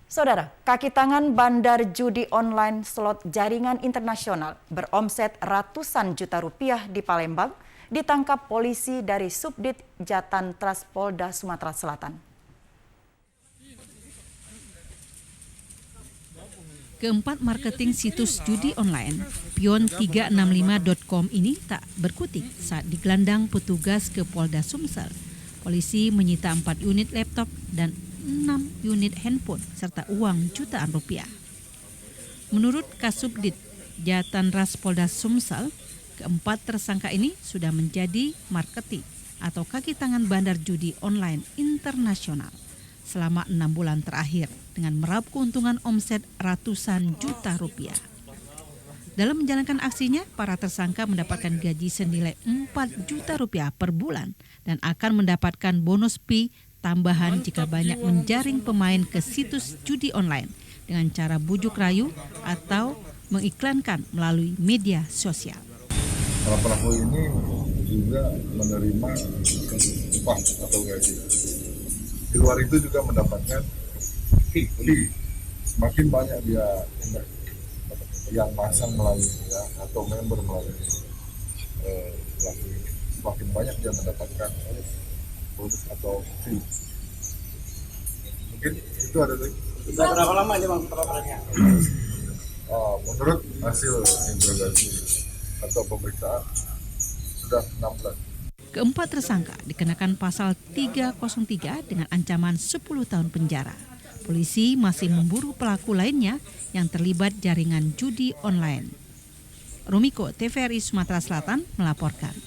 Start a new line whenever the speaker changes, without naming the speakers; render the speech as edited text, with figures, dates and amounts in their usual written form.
Saudara, kaki tangan bandar judi online slot jaringan internasional beromset ratusan juta rupiah di Palembang ditangkap polisi dari Subdit Jatan Tras Polda Sumatera Selatan.
Keempat marketing situs judi online, pion365.com ini tak berkutik saat digelandang petugas ke Polda Sumsel. Polisi menyita 4 unit laptop dan 6 unit handphone serta uang jutaan rupiah. Menurut Kasubdit Jatan Ras Polda Sumsel, keempat tersangka ini sudah menjadi marketing atau kaki tangan bandar judi online internasional selama 6 bulan terakhir dengan meraup keuntungan omset ratusan juta rupiah. Dalam menjalankan aksinya, para tersangka mendapatkan gaji senilai 4 juta rupiah per bulan dan akan mendapatkan bonus fee tambahan jika banyak menjaring pemain ke situs judi online dengan cara bujuk rayu atau mengiklankan melalui media sosial.
Para pelaku ini juga menerima upah atau gaji. Di luar itu juga mendapatkan fee. Semakin banyak dia yang masang melalui atau member melalui pelaku ini, semakin banyak dia mendapatkan bonus atau fee. Mungkin itu ada lagi.
Berapa lama aja Bang pelaporannya?
Menurut hasil interogasi atau pemeriksaan sudah 6 bulan.
Keempat tersangka dikenakan pasal 303 dengan ancaman 10 tahun penjara. Polisi masih memburu pelaku lainnya yang terlibat jaringan judi online. Rumiko, TVRI Sumatera Selatan melaporkan.